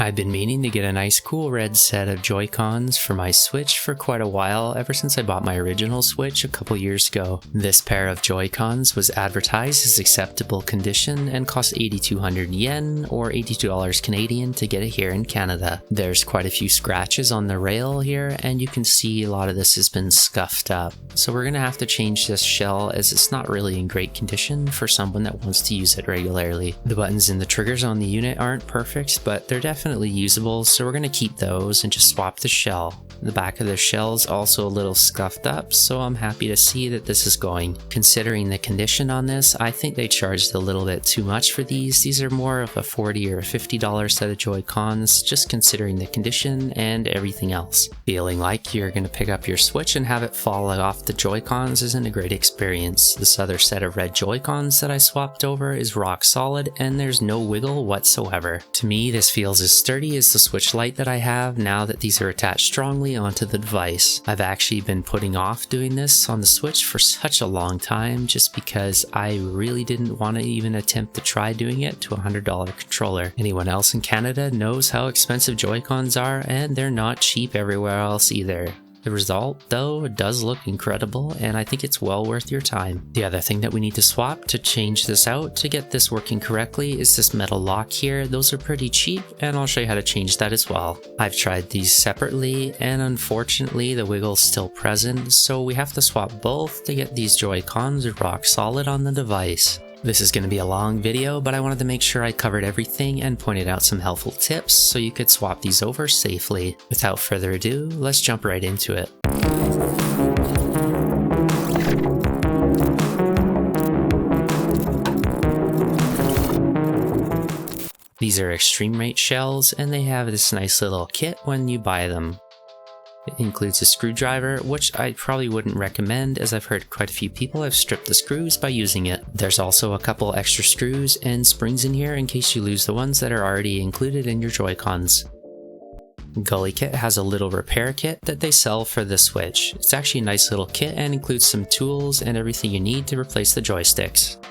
I've been meaning to get a nice cool red set of Joy-Cons for my Switch for quite a while, ever since I bought my original Switch a couple years ago. This pair of Joy-Cons was advertised as acceptable condition and cost 8,200 yen or $82 Canadian to get it here in Canada. There's quite a few scratches on the rail here, and you can see a lot of this has been scuffed up. So we're gonna have to change this shell as it's not really in great condition for someone that wants to use it regularly. The buttons and the triggers on the unit aren't perfect, but they're definitely usable, so we're going to keep those and just swap the shell. The back of the shell is also a little scuffed up, so I'm happy to see that this is going. Considering the condition on this, I think they charged a little bit too much for these. These are more of a $40 or $50 set of Joy-Cons, just considering the condition and everything else. Feeling like you're going to pick up your Switch and have it fall off the Joy-Cons isn't a great experience. This other set of red Joy-Cons that I swapped over is rock solid and there's no wiggle whatsoever. To me, this feels as sturdy as the Switch Lite that I have now that these are attached strongly onto the device. I've actually been putting off doing this on the Switch for such a long time just because I really didn't want to even attempt to try doing it to a $100 controller. Anyone else in Canada knows how expensive Joy-Cons are, and they're not cheap everywhere else either. The result, though, does look incredible, and I think it's well worth your time. The other thing that we need to swap to change this out to get this working correctly is this metal lock here. Those are pretty cheap, and I'll show you how to change that as well. I've tried these separately, and unfortunately the wiggle's still present, so we have to swap both to get these Joy-Cons rock solid on the device. This is going to be a long video, but I wanted to make sure I covered everything and pointed out some helpful tips so you could swap these over safely. Without further ado, let's jump right into it. These are extreme rate shells, and they have this nice little kit when you buy them. It includes a screwdriver, which I probably wouldn't recommend as I've heard quite a few people have stripped the screws by using it. There's also a couple extra screws and springs in here in case you lose the ones that are already included in your Joy-Cons. Gully Kit has a little repair kit that they sell for the Switch. It's actually a nice little kit and includes some tools and everything you need to replace the joysticks.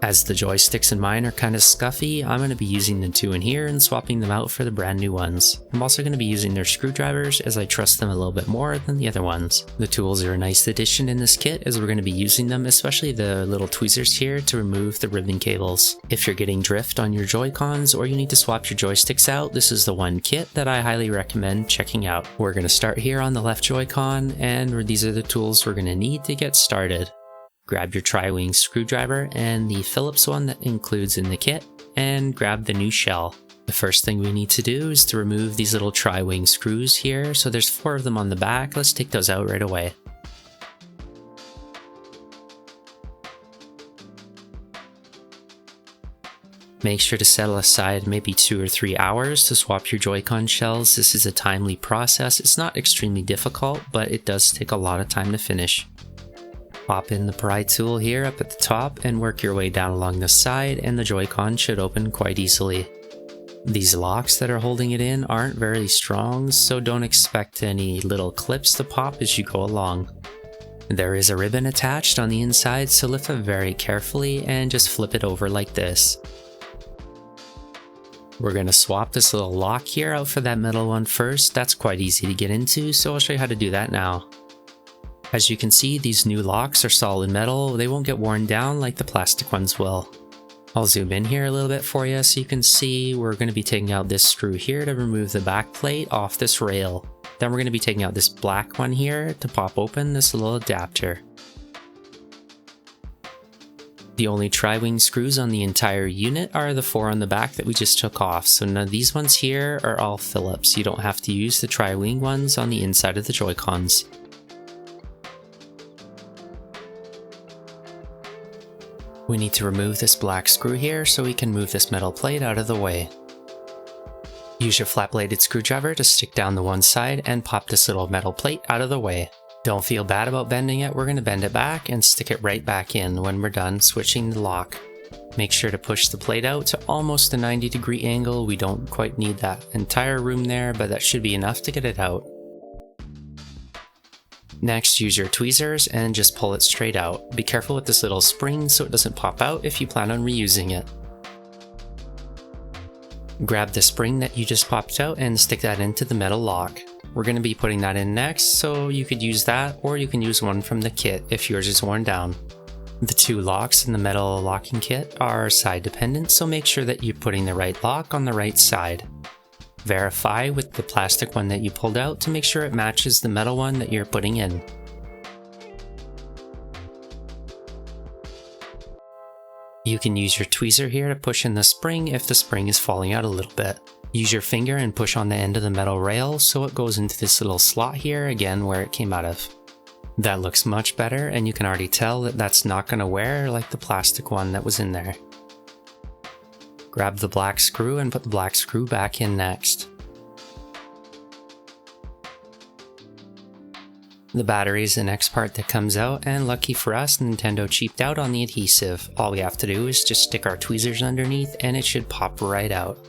As the joysticks in mine are kind of scuffy, I'm going to be using the two in here and swapping them out for the brand new ones. I'm also going to be using their screwdrivers as I trust them a little bit more than the other ones. The tools are a nice addition in this kit as we're going to be using them, especially the little tweezers here to remove the ribbon cables. If you're getting drift on your Joy-Cons or you need to swap your joysticks out, this is the one kit that I highly recommend checking out. We're going to start here on the left Joy-Con, and these are the tools we're going to need to get started. Grab your tri-wing screwdriver and the Phillips one that includes in the kit, and grab the new shell. The first thing we need to do is to remove these little tri-wing screws here, so there's 4 of them on the back. Let's take those out right away. Make sure to set aside maybe 2 or 3 hours to swap your Joy-Con shells. This is a timely process. It's not extremely difficult, but it does take a lot of time to finish. Pop in the pry tool here up at the top and work your way down along the side, and the Joy-Con should open quite easily. These locks that are holding it in aren't very strong, so don't expect any little clips to pop as you go along. There is a ribbon attached on the inside, so lift it very carefully and just flip it over like this. We're going to swap this little lock here out for that metal one first. That's quite easy to get into, so I'll show you how to do that now. As you can see, these new locks are solid metal. They won't get worn down like the plastic ones will. I'll zoom in here a little bit for you so you can see we're going to be taking out this screw here to remove the back plate off this rail. Then we're going to be taking out this black one here to pop open this little adapter. The only tri-wing screws on the entire unit are the 4 on the back that we just took off, so none of these ones here are all Phillips. You don't have to use the tri-wing ones on the inside of the Joy-Cons. We need to remove this black screw here so we can move this metal plate out of the way. Use your flat-bladed screwdriver to stick down the one side and pop this little metal plate out of the way. Don't feel bad about bending it. We're going to bend it back and stick it right back in when we're done switching the lock. Make sure to push the plate out to almost a 90-degree angle. We don't quite need that entire room there, but that should be enough to get it out. Next, use your tweezers and just pull it straight out. Be careful with this little spring so it doesn't pop out if you plan on reusing it. Grab the spring that you just popped out and stick that into the metal lock. We're going to be putting that in next, so you could use that, or you can use one from the kit if yours is worn down. The two locks in the metal locking kit are side dependent, so make sure that you're putting the right lock on the right side. Verify with the plastic one that you pulled out to make sure it matches the metal one that you're putting in. You can use your tweezer here to push in the spring if the spring is falling out a little bit. Use your finger and push on the end of the metal rail so it goes into this little slot here again where it came out of. That looks much better, and you can already tell that that's not going to wear like the plastic one that was in there. Grab the black screw and put the black screw back in next. The battery is the next part that comes out, and lucky for us, Nintendo cheaped out on the adhesive. All we have to do is just stick our tweezers underneath and it should pop right out.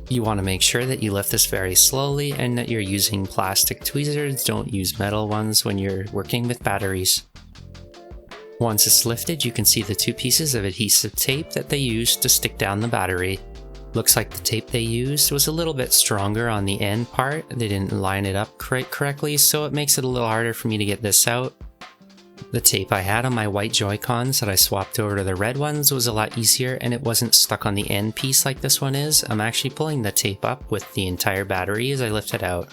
You want to make sure that you lift this very slowly and that you're using plastic tweezers, don't use metal ones when you're working with batteries. Once it's lifted, you can see the two pieces of adhesive tape that they used to stick down the battery. Looks like the tape they used was a little bit stronger on the end part. They didn't line it up correctly, so it makes it a little harder for me to get this out. The tape I had on my white Joy-Cons that I swapped over to the red ones was a lot easier, and it wasn't stuck on the end piece like this one is. I'm actually pulling the tape up with the entire battery as I lift it out.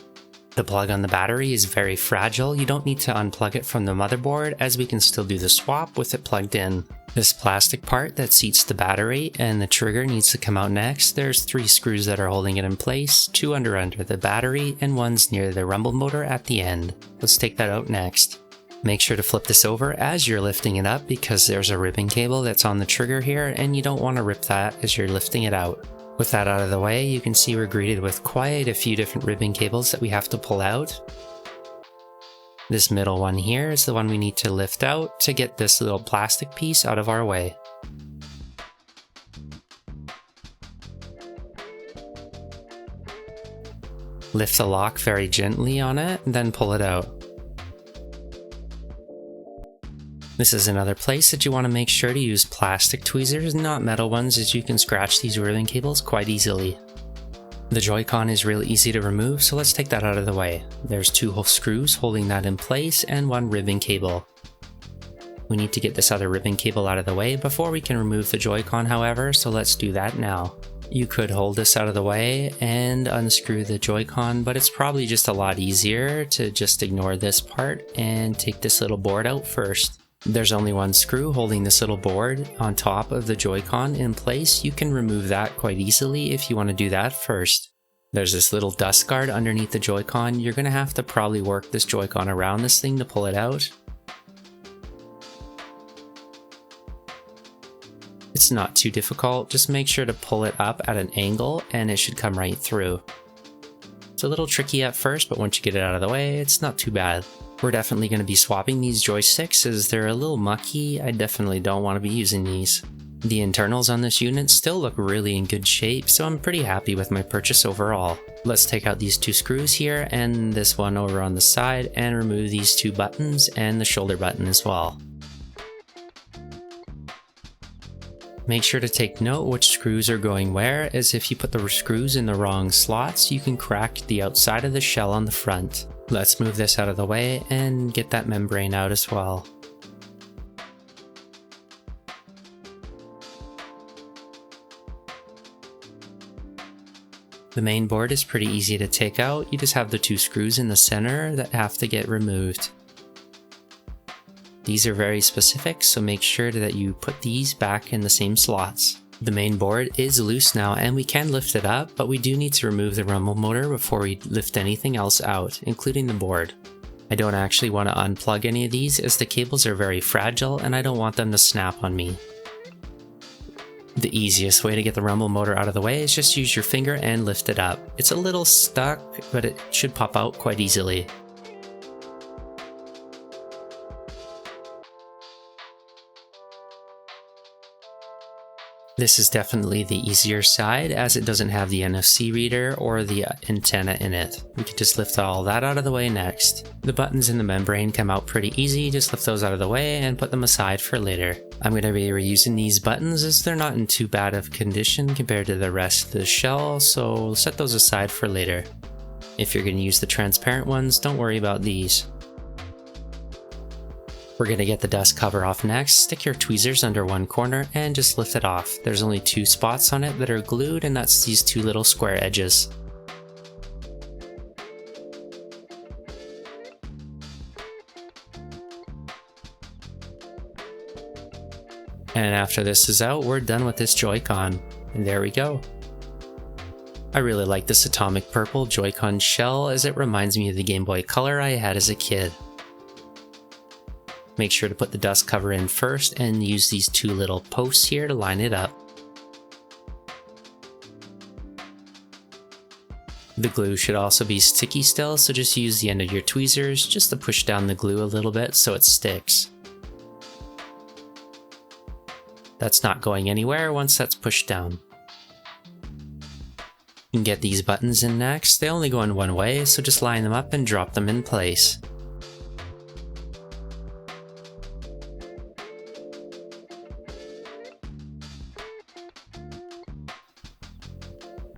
The plug on the battery is very fragile. You don't need to unplug it from the motherboard, as we can still do the swap with it plugged in. This plastic part that seats the battery and the trigger needs to come out next. There's 3 screws that are holding it in place, 2 under the battery, and one's near the rumble motor at the end. Let's take that out next. Make sure to flip this over as you're lifting it up because there's a ribbon cable that's on the trigger here, and you don't want to rip that as you're lifting it out. With that out of the way, you can see we're greeted with quite a few different ribbon cables that we have to pull out. This middle one here is the one we need to lift out to get this little plastic piece out of our way. Lift the lock very gently on it, and then pull it out. This is another place that you want to make sure to use plastic tweezers, not metal ones, as you can scratch these ribbon cables quite easily. The Joy-Con is really easy to remove, so let's take that out of the way. There's 2 screws holding that in place and 1 ribbon cable. We need to get this other ribbon cable out of the way before we can remove the Joy-Con, however, so let's do that now. You could hold this out of the way and unscrew the Joy-Con, but it's probably just a lot easier to just ignore this part and take this little board out first. There's only 1 screw holding this little board on top of the Joy-Con in place. You can remove that quite easily if you want to do that first. There's this little Dustguard underneath the Joy-Con. You're going to have to probably work this Joy-Con around this thing to pull it out. It's not too difficult, just make sure to pull it up at an angle and it should come right through. It's a little tricky at first, but once you get it out of the way, it's not too bad. We're definitely going to be swapping these joysticks as they're a little mucky. I definitely don't want to be using these. The internals on this unit still look really in good shape, so I'm pretty happy with my purchase overall. Let's take out these 2 screws here and this one over on the side and remove these 2 buttons and the shoulder button as well. Make sure to take note which screws are going where, as if you put the screws in the wrong slots, you can crack the outside of the shell on the front. Let's move this out of the way and get that membrane out as well. The main board is pretty easy to take out. You just have the 2 screws in the center that have to get removed. These are very specific, so make sure that you put these back in the same slots. The main board is loose now and we can lift it up, but we do need to remove the rumble motor before we lift anything else out, including the board. I don't actually want to unplug any of these as the cables are very fragile and I don't want them to snap on me. The easiest way to get the rumble motor out of the way is just use your finger and lift it up. It's a little stuck, but it should pop out quite easily. This is definitely the easier side as it doesn't have the NFC reader or the antenna in it. We can just lift all that out of the way next. The buttons in the membrane come out pretty easy, just lift those out of the way and put them aside for later. I'm going to be reusing these buttons as they're not in too bad of condition compared to the rest of the shell, so set those aside for later. If you're going to use the transparent ones, don't worry about these. We're going to get the dust cover off next. Stick your tweezers under one corner and just lift it off. There's only 2 spots on it that are glued, and that's these 2 little square edges. And after this is out, we're done with this Joy-Con. And there we go. I really like this atomic purple Joy-Con shell as it reminds me of the Game Boy Color I had as a kid. Make sure to put the dust cover in first and use these 2 little posts here to line it up. The glue should also be sticky still, so just use the end of your tweezers just to push down the glue a little bit so it sticks. That's not going anywhere once that's pushed down. You can get these buttons in next. They only go in one way, so just line them up and drop them in place.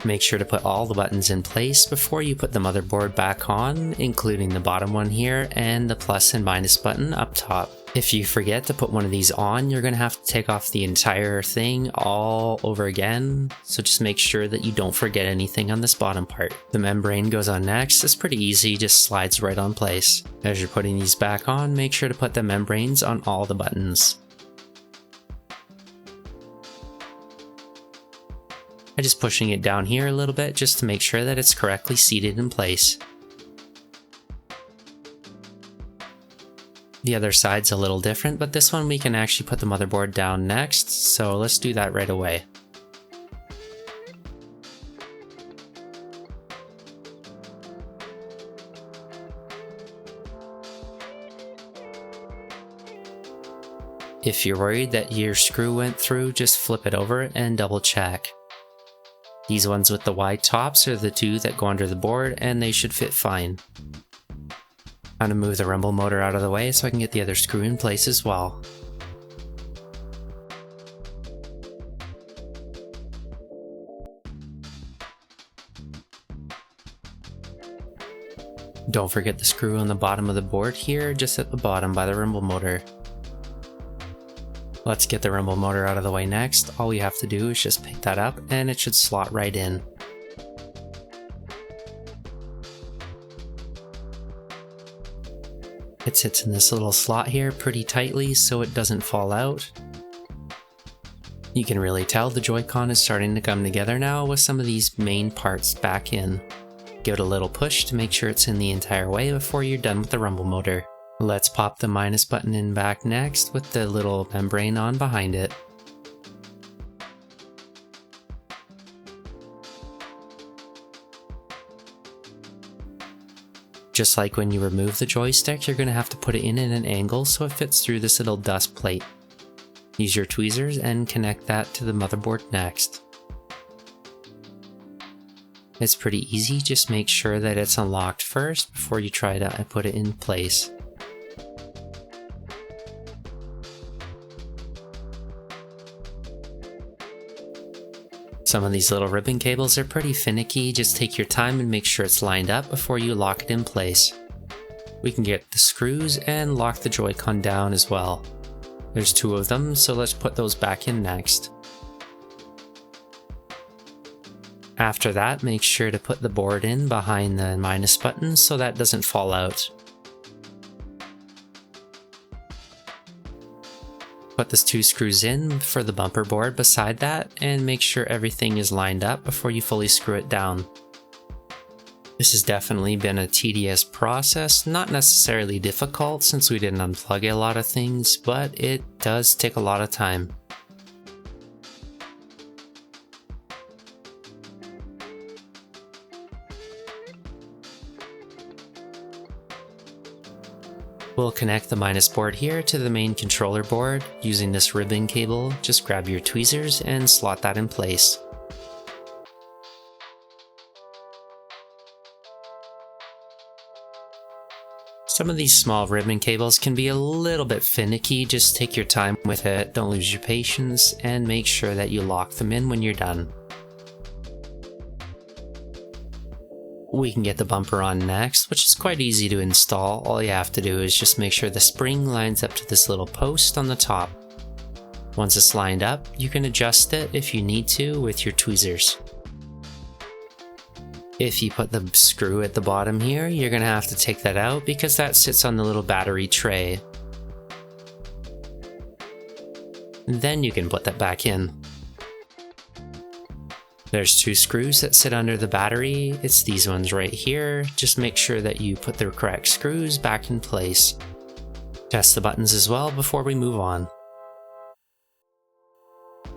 Make sure to put all the buttons in place before you put the motherboard back on, including the bottom one here and the plus and minus button up top. If you forget to put one of these on, you're going to have to take off the entire thing all over again, so just make sure that you don't forget anything on this bottom part. The membrane goes on next. It's pretty easy, just slides right on place. As you're putting these back on, make sure to put the membranes on all the buttons. I'm just pushing it down here a little bit just to make sure that it's correctly seated in place. The other side's a little different, but this one we can actually put the motherboard down next, so let's do that right away. If you're worried that your screw went through, just flip it over and double check. These ones with the wide tops are the 2 that go under the board, and they should fit fine. I'm going to move the rumble motor out of the way so I can get the other screw in place as well. Don't forget the screw on the bottom of the board here, just at the bottom by the rumble motor. Let's get the rumble motor out of the way next. All we have to do is just pick that up and it should slot right in. It sits in this little slot here pretty tightly so it doesn't fall out. You can really tell the Joy-Con is starting to come together now with some of these main parts back in. Give it a little push to make sure it's in the entire way before you're done with the rumble motor. Let's pop the minus button in back next with the little membrane on behind it. Just like when you remove the joystick, you're going to have to put it in at an angle so it fits through this little dust plate. Use your tweezers and connect that to the motherboard next. It's pretty easy, just make sure that it's unlocked first before you try to put it in place. Some of these little ribbon cables are pretty finicky, just take your time and make sure it's lined up before you lock it in place. We can get the screws and lock the Joy-Con down as well. There's 2 of them, so let's put those back in next. After that, make sure to put the board in behind the minus button so that doesn't fall out. Put the 2 screws in for the bumper board beside that and make sure everything is lined up before you fully screw it down. This has definitely been a tedious process, not necessarily difficult since we didn't unplug a lot of things, but it does take a lot of time. We'll connect the minus board here to the main controller board using this ribbon cable. Just grab your tweezers and slot that in place. Some of these small ribbon cables can be a little bit finicky. Just take your time with it, don't lose your patience, and make sure that you lock them in when you're done. We can get the bumper on next, which is quite easy to install. All you have to do is just make sure the spring lines up to this little post on the top. Once it's lined up, you can adjust it if you need to with your tweezers. If you put the screw at the bottom here, you're going to have to take that out because that sits on the little battery tray. Then you can put that back in. There's two screws that sit under the battery. It's these ones right here. Just make sure that you put the correct screws back in place. Test the buttons as well before we move on.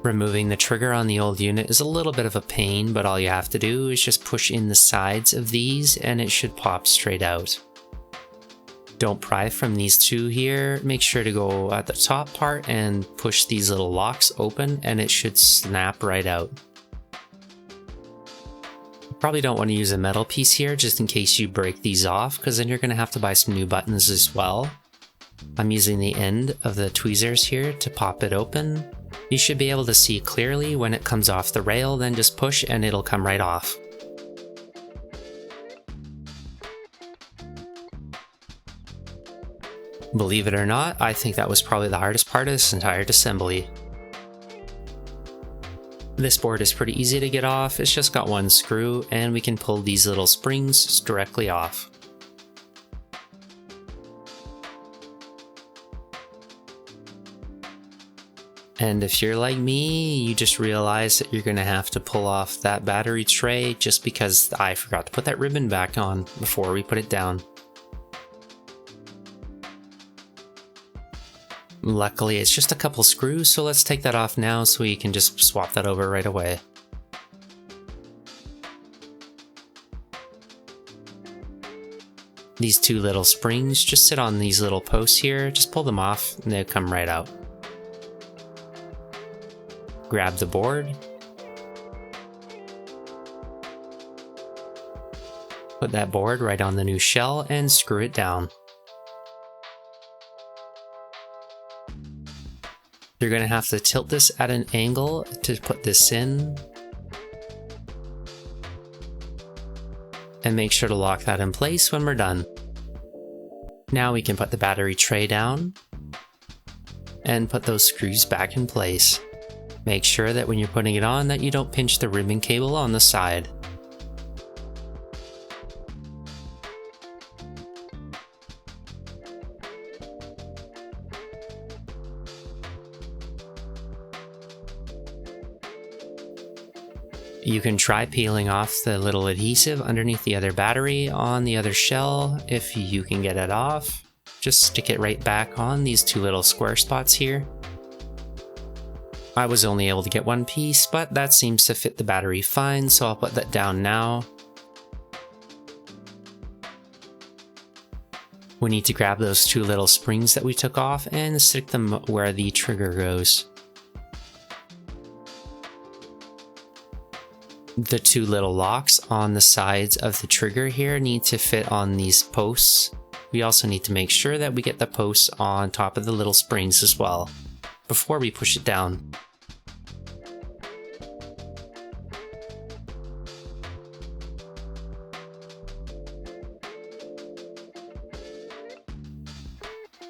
Removing the trigger on the old unit is a little bit of a pain, but all you have to do is just push in the sides of these and it should pop straight out. Don't pry from these two here. Make sure to go at the top part and push these little locks open and it should snap right out. Probably don't want to use a metal piece here just in case you break these off, because then you're going to have to buy some new buttons as well. I'm using the end of the tweezers here to pop it open. You should be able to see clearly when it comes off the rail, then just push and it'll come right off. Believe it or not, I think that was probably the hardest part of this entire assembly. This board is pretty easy to get off. It's just got one screw and we can pull these little springs directly off. And if you're like me, you just realize that you're going to have to pull off that battery tray just because I forgot to put that ribbon back on before we put it down. Luckily, it's just a couple screws, so let's take that off now so we can just swap that over right away. These two little springs just sit on these little posts here, just pull them off and they'll come right out. Grab the board. Put that board right on the new shell and screw it down. You're going to have to tilt this at an angle to put this in. And make sure to lock that in place when we're done. Now we can put the battery tray down and put those screws back in place. Make sure that when you're putting it on that you don't pinch the ribbon cable on the side. You can try peeling off the little adhesive underneath the other battery on the other shell if you can get it off. Just stick it right back on these two little square spots here. I was only able to get one piece, but that seems to fit the battery fine, so I'll put that down now. We need to grab those two little springs that we took off and stick them where the trigger goes. The two little locks on the sides of the trigger here need to fit on these posts. We also need to make sure that we get the posts on top of the little springs as well, before we push it down.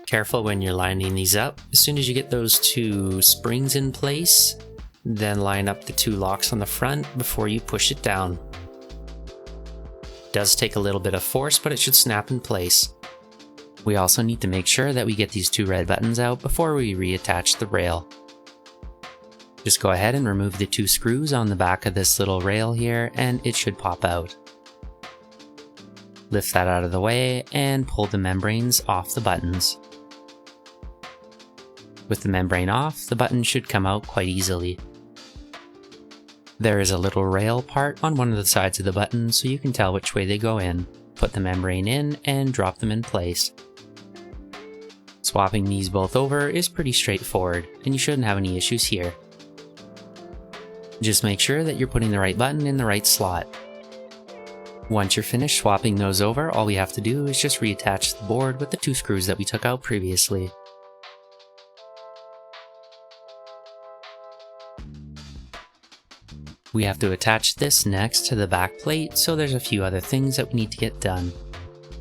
Careful when you're lining these up. As soon as you get those two springs in place, then line up the two locks on the front before you push it down. It does take a little bit of force, but it should snap in place. We also need to make sure that we get these two red buttons out before we reattach the rail. Just go ahead and remove the two screws on the back of this little rail here and it should pop out. Lift that out of the way and pull the membranes off the buttons. With the membrane off, the button should come out quite easily. There is a little rail part on one of the sides of the button so you can tell which way they go in. Put the membrane in and drop them in place. Swapping these both over is pretty straightforward, and you shouldn't have any issues here. Just make sure that you're putting the right button in the right slot. Once you're finished swapping those over, all we have to do is just reattach the board with the 2 screws that we took out previously. We have to attach this next to the back plate, so there's a few other things that we need to get done.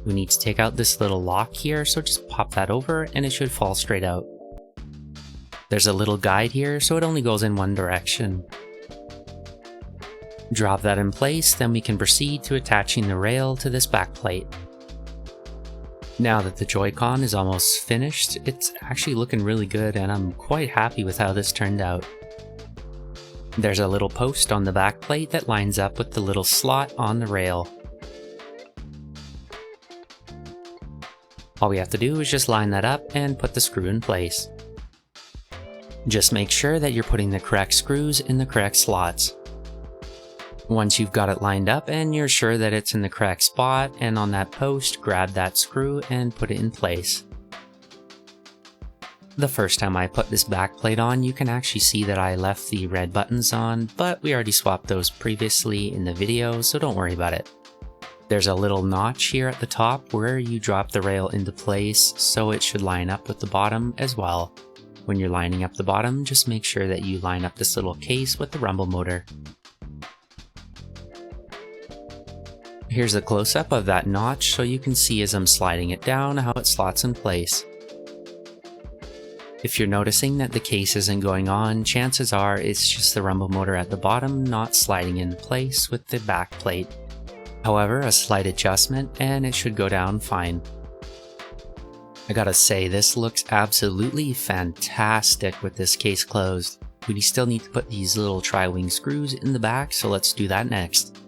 We need to take out this little lock here, so just pop that over and it should fall straight out. There's a little guide here, so it only goes in one direction. Drop that in place, then we can proceed to attaching the rail to this back plate. Now that the Joy-Con is almost finished, it's actually looking really good and I'm quite happy with how this turned out. There's a little post on the back plate that lines up with the little slot on the rail. All we have to do is just line that up and put the screw in place. Just make sure that you're putting the correct screws in the correct slots. Once you've got it lined up and you're sure that it's in the correct spot and on that post, grab that screw and put it in place. The first time I put this back plate on, you can actually see that I left the red buttons on, but we already swapped those previously in the video, so don't worry about it. There's a little notch here at the top where you drop the rail into place, so it should line up with the bottom as well. When you're lining up the bottom, just make sure that you line up this little case with the rumble motor. Here's a close-up of that notch so you can see as I'm sliding it down how it slots in place. If you're noticing that the case isn't going on, chances are it's just the rumble motor at the bottom not sliding in place with the back plate. However, a slight adjustment and it should go down fine. I gotta say, this looks absolutely fantastic with this case closed. We still need to put these little tri-wing screws in the back, so let's do that next.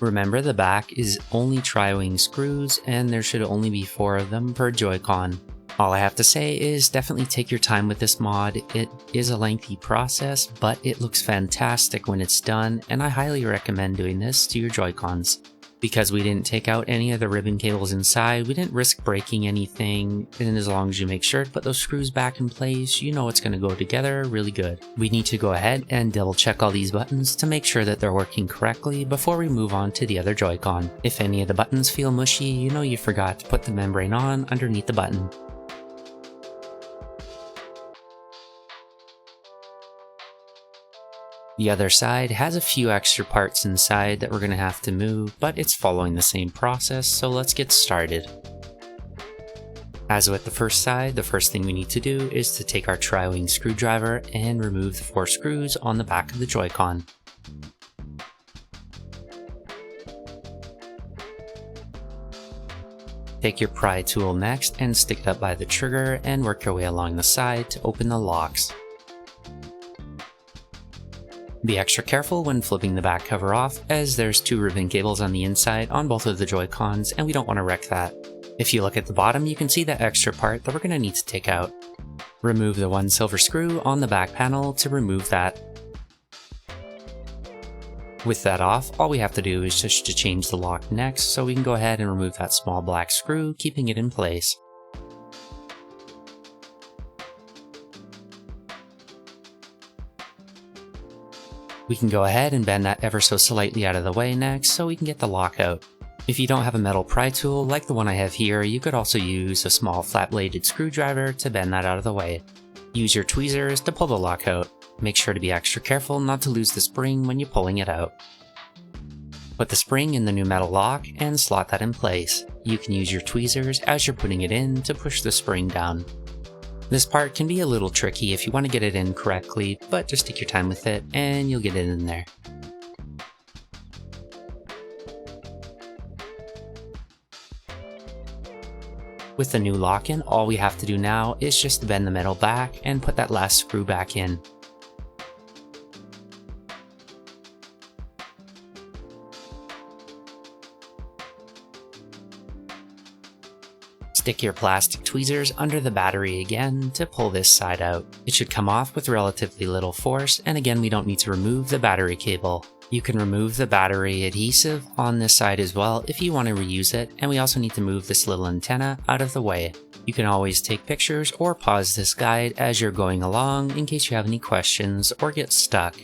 Remember, the back is only tri-wing screws and there should only be 4 of them per Joy-Con. All I have to say is definitely take your time with this mod. It is a lengthy process, but it looks fantastic when it's done, and I highly recommend doing this to your Joy-Cons. Because we didn't take out any of the ribbon cables inside, we didn't risk breaking anything, and as long as you make sure to put those screws back in place, you know it's going to go together really good. We need to go ahead and double check all these buttons to make sure that they're working correctly before we move on to the other Joy-Con. If any of the buttons feel mushy, you know you forgot to put the membrane on underneath the button. The other side has a few extra parts inside that we're going to have to move, but it's following the same process, so let's get started. As with the first side, the first thing we need to do is to take our tri-wing screwdriver and remove the 4 screws on the back of the Joy-Con. Take your pry tool next and stick it up by the trigger and work your way along the side to open the locks. Be extra careful when flipping the back cover off, as there's 2 ribbon cables on the inside on both of the Joy-Cons and we don't want to wreck that. If you look at the bottom, you can see that extra part that we're going to need to take out. Remove the 1 silver screw on the back panel to remove that. With that off, all we have to do is just to change the lock next, so we can go ahead and remove that small black screw, keeping it in place. We can go ahead and bend that ever so slightly out of the way next so we can get the lock out. If you don't have a metal pry tool like the one I have here, you could also use a small flat-bladed screwdriver to bend that out of the way. Use your tweezers to pull the lock out. Make sure to be extra careful not to lose the spring when you're pulling it out. Put the spring in the new metal lock and slot that in place. You can use your tweezers as you're putting it in to push the spring down. This part can be a little tricky if you want to get it in correctly, but just take your time with it and you'll get it in there. With the new lock in, all we have to do now is just bend the metal back and put that last screw back in. Stick your plastic tweezers under the battery again to pull this side out. It should come off with relatively little force, and again we don't need to remove the battery cable. You can remove the battery adhesive on this side as well if you want to reuse it, and we also need to move this little antenna out of the way. You can always take pictures or pause this guide as you're going along in case you have any questions or get stuck.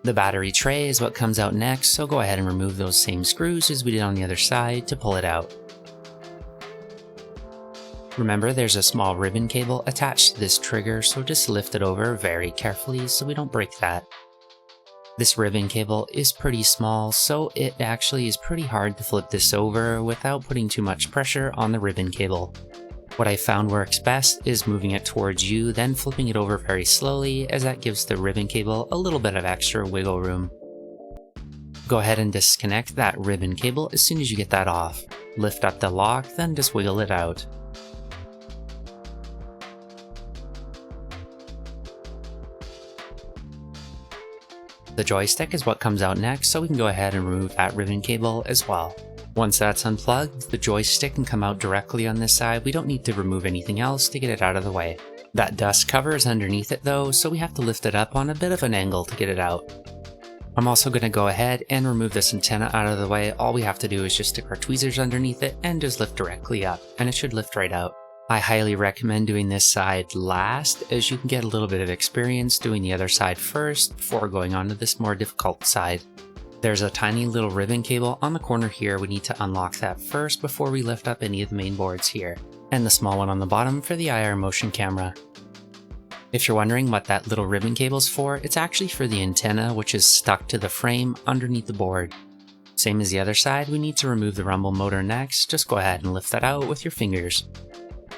The battery tray is what comes out next, so go ahead and remove those same screws as we did on the other side to pull it out. Remember, there's a small ribbon cable attached to this trigger, so just lift it over very carefully so we don't break that. This ribbon cable is pretty small, so it actually is pretty hard to flip this over without putting too much pressure on the ribbon cable. What I found works best is moving it towards you, then flipping it over very slowly, as that gives the ribbon cable a little bit of extra wiggle room. Go ahead and disconnect that ribbon cable as soon as you get that off. Lift up the lock, then just wiggle it out. The joystick is what comes out next, so we can go ahead and remove that ribbon cable as well. Once that's unplugged, the joystick can come out directly on this side. We don't need to remove anything else to get it out of the way. That dust cover is underneath it though, so we have to lift it up on a bit of an angle to get it out. I'm also going to go ahead and remove this antenna out of the way. All we have to do is just stick our tweezers underneath it and just lift directly up, and it should lift right out. I highly recommend doing this side last, as you can get a little bit of experience doing the other side first before going on to this more difficult side. There's a tiny little ribbon cable on the corner here. We need to unlock that first before we lift up any of the main boards here, and the small one on the bottom for the IR motion camera. If you're wondering what that little ribbon cable's for, it's actually for the antenna, which is stuck to the frame underneath the board. Same as the other side, we need to remove the rumble motor next. Just go ahead and lift that out with your fingers.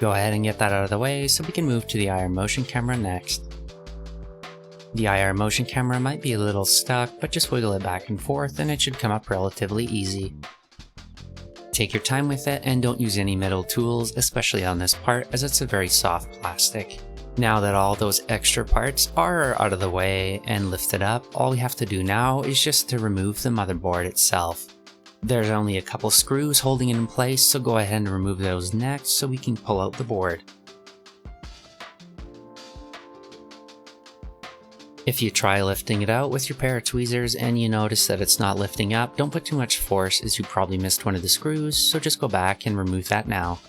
Go ahead and get that out of the way so we can move to the IR motion camera next. The IR motion camera might be a little stuck, but just wiggle it back and forth and it should come up relatively easy. Take your time with it and don't use any metal tools, especially on this part, as it's a very soft plastic. Now that all those extra parts are out of the way and lifted up, all we have to do now is just to remove the motherboard itself. There's only a couple screws holding it in place, so go ahead and remove those next so we can pull out the board. If you try lifting it out with your pair of tweezers and you notice that it's not lifting up, don't put too much force, as you probably missed one of the screws, so just go back and remove that now.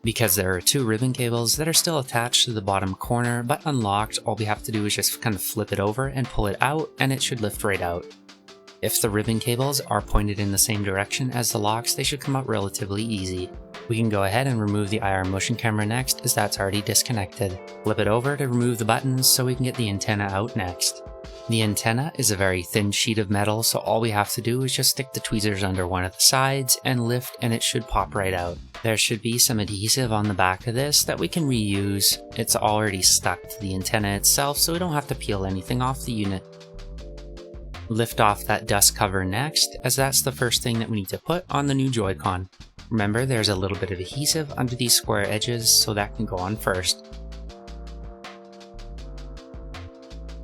Because there are two ribbon cables that are still attached to the bottom corner but unlocked, all we have to do is just kind of flip it over and pull it out, and it should lift right out. If the ribbon cables are pointed in the same direction as the locks, they should come out relatively easy. We can go ahead and remove the IR motion camera next, as that's already disconnected. Flip it over to remove the buttons so we can get the antenna out next. The antenna is a very thin sheet of metal, so all we have to do is just stick the tweezers under one of the sides and lift, and it should pop right out. There should be some adhesive on the back of this that we can reuse. It's already stuck to the antenna itself, so we don't have to peel anything off the unit. Lift off that dust cover next, as that's the first thing that we need to put on the new Joy-Con. Remember, there's a little bit of adhesive under these square edges, so that can go on first.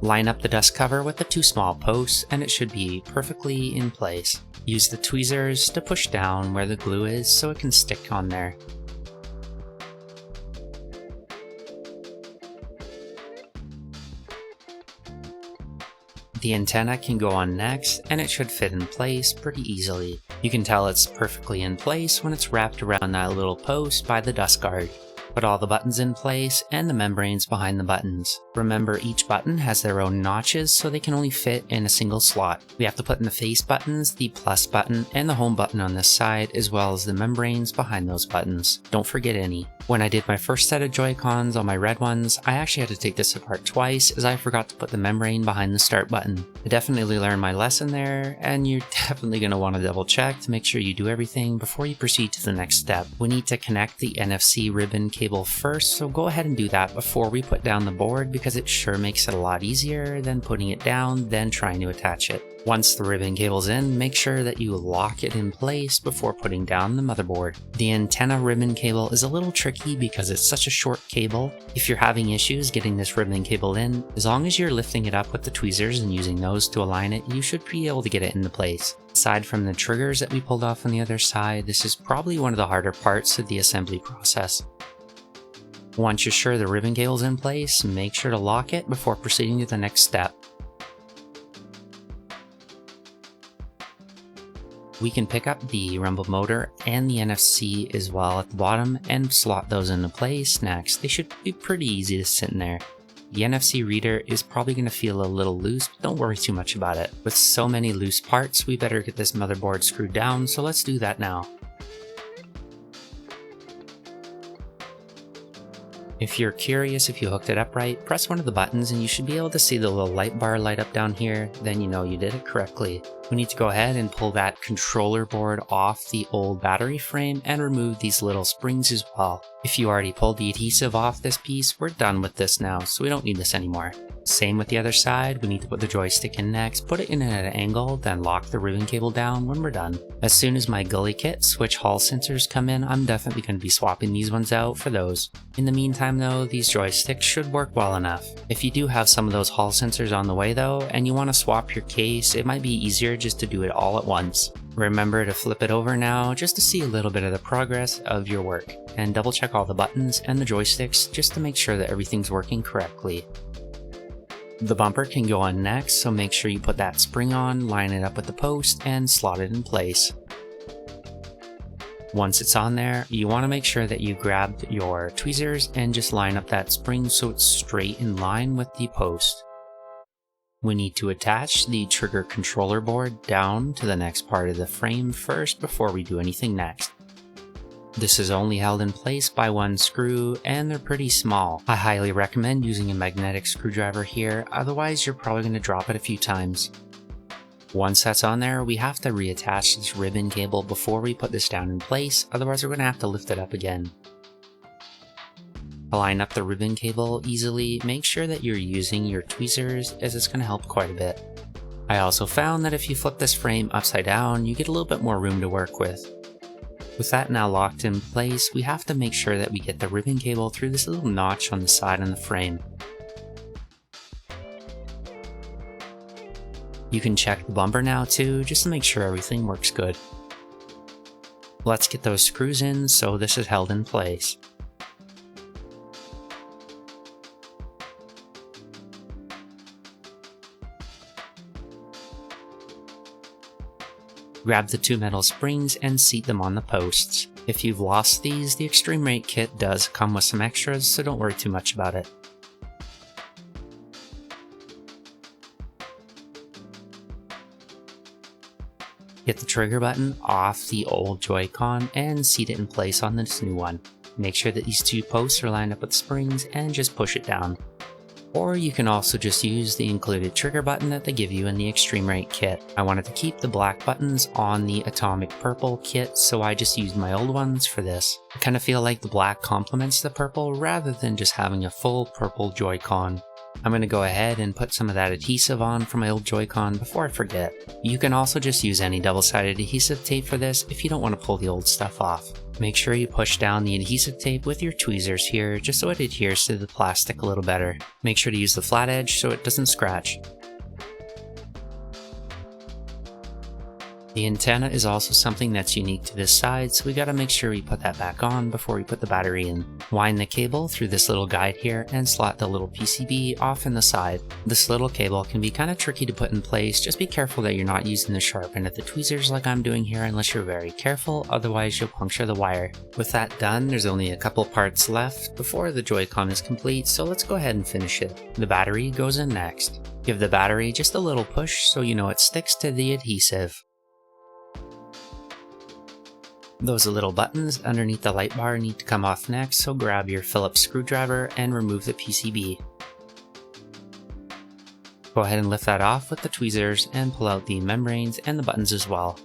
Line up the dust cover with the two small posts, and it should be perfectly in place. Use the tweezers to push down where the glue is so it can stick on there. The antenna can go on next, and it should fit in place pretty easily. You can tell it's perfectly in place when it's wrapped around that little post by the Dustguard. Put all the buttons in place and the membranes behind the buttons. Remember, each button has their own notches, so they can only fit in a single slot. We have to put in the face buttons, the plus button, and the home button on this side, as well as the membranes behind those buttons. Don't forget any. When I did my first set of Joy-Cons on my red ones, I actually had to take this apart twice, as I forgot to put the membrane behind the start button. I definitely learned my lesson there, and you're definitely going to want to double check to make sure you do everything before you proceed to the next step. We need to connect the NFC ribbon cable first, so go ahead and do that before we put down the board, because it sure makes it a lot easier than putting it down, then trying to attach it. Once the ribbon cable's in, make sure that you lock it in place before putting down the motherboard. The antenna ribbon cable is a little tricky because it's such a short cable. If you're having issues getting this ribbon cable in, as long as you're lifting it up with the tweezers and using those to align it, you should be able to get it into place. Aside from the triggers that we pulled off on the other side, this is probably one of the harder parts of the assembly process. Once you're sure the ribbon cable's in place, make sure to lock it before proceeding to the next step. We can pick up the rumble motor and the NFC as well at the bottom and slot those into place next. They should be pretty easy to sit in there. The NFC reader is probably going to feel a little loose, but don't worry too much about it. With so many loose parts, we better get this motherboard screwed down, so let's do that now. If you're curious if you hooked it up right, press one of the buttons and you should be able to see the little light bar light up down here, then you know you did it correctly. We need to go ahead and pull that controller board off the old battery frame and remove these little springs as well. If you already pulled the adhesive off this piece, we're done with this now, so we don't need this anymore. Same with the other side, we need to put the joystick in next, put it in at an angle, then lock the ribbon cable down when we're done. As soon as my gully kit switch hall sensors come in, I'm definitely going to be swapping these ones out for those. In the meantime though, these joysticks should work well enough. If you do have some of those hall sensors on the way though, and you want to swap your case, it might be easier just to do it all at once. Remember to flip it over now just to see a little bit of the progress of your work, and double check all the buttons and the joysticks just to make sure that everything's working correctly. The bumper can go on next, so make sure you put that spring on, line it up with the post, and slot it in place. Once it's on there, you want to make sure that you grab your tweezers and just line up that spring so it's straight in line with the post. We need to attach the trigger controller board down to the next part of the frame first before we do anything next. This is only held in place by one screw, and they're pretty small. I highly recommend using a magnetic screwdriver here, otherwise you're probably going to drop it a few times. Once that's on there, we have to reattach this ribbon cable before we put this down in place, otherwise we're going to have to lift it up again. To line up the ribbon cable easily, make sure that you're using your tweezers, as it's going to help quite a bit. I also found that if you flip this frame upside down, you get a little bit more room to work with. With that now locked in place, we have to make sure that we get the ribbon cable through this little notch on the side on the frame. You can check the bumper now too, just to make sure everything works good. Let's get those screws in so this is held in place. Grab the two metal springs and seat them on the posts. If you've lost these, the Extreme Rate kit does come with some extras, so don't worry too much about it. Get the trigger button off the old Joy-Con and seat it in place on this new one. Make sure that these two posts are lined up with springs and just push it down. Or you can also just use the included trigger button that they give you in the Extreme Rate kit. I wanted to keep the black buttons on the Atomic Purple kit, so I just used my old ones for this. I kind of feel like the black complements the purple rather than just having a full purple Joy-Con. I'm going to go ahead and put some of that adhesive on for my old Joy-Con before I forget. You can also just use any double-sided adhesive tape for this if you don't want to pull the old stuff off. Make sure you push down the adhesive tape with your tweezers here just so it adheres to the plastic a little better. Make sure to use the flat edge so it doesn't scratch. The antenna is also something that's unique to this side, so we gotta make sure we put that back on before we put the battery in. Wind the cable through this little guide here and slot the little PCB off in the side. This little cable can be kind of tricky to put in place, just be careful that you're not using the sharp end of the tweezers like I'm doing here unless you're very careful, otherwise you'll puncture the wire. With that done, there's only a couple parts left before the Joy-Con is complete, so let's go ahead and finish it. The battery goes in next. Give the battery just a little push so you know it sticks to the adhesive. Those little buttons underneath the light bar need to come off next, so grab your Phillips screwdriver and remove the PCB. Go ahead and lift that off with the tweezers and pull out the membranes and the buttons as well.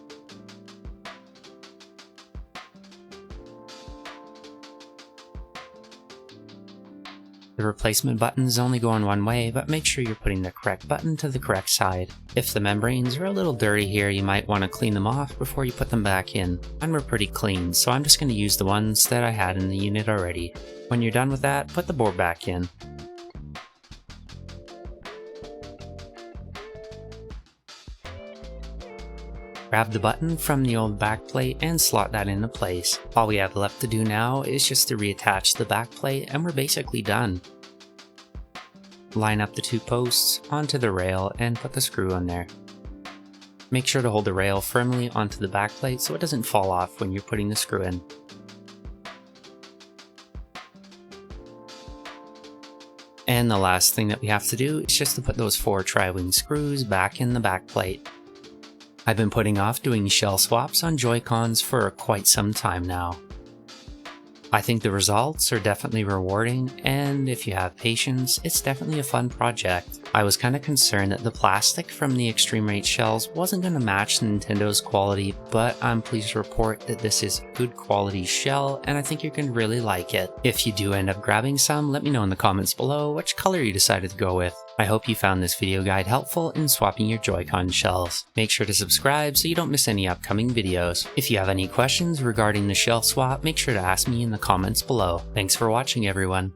The replacement buttons only go in one way, but make sure you're putting the correct button to the correct side. If the membranes are a little dirty here, you might want to clean them off before you put them back in. Mine were pretty clean, so I'm just going to use the ones that I had in the unit already. When you're done with that, put the board back in. Grab the button from the old backplate and slot that into place. All we have left to do now is just to reattach the backplate and we're basically done. Line up the two posts onto the rail and put the screw in there. Make sure to hold the rail firmly onto the backplate so it doesn't fall off when you're putting the screw in. And the last thing that we have to do is just to put those 4 tri-wing screws back in the backplate. I've been putting off doing shell swaps on Joy-Cons for quite some time now. I think the results are definitely rewarding, and if you have patience, it's definitely a fun project. I was kind of concerned that the plastic from the Extreme Rate shells wasn't going to match Nintendo's quality, but I'm pleased to report that this is a good quality shell, and I think you're going to really like it. If you do end up grabbing some, let me know in the comments below which color you decided to go with. I hope you found this video guide helpful in swapping your Joy-Con shells. Make sure to subscribe so you don't miss any upcoming videos. If you have any questions regarding the shell swap, make sure to ask me in the comments below. Thanks for watching, everyone.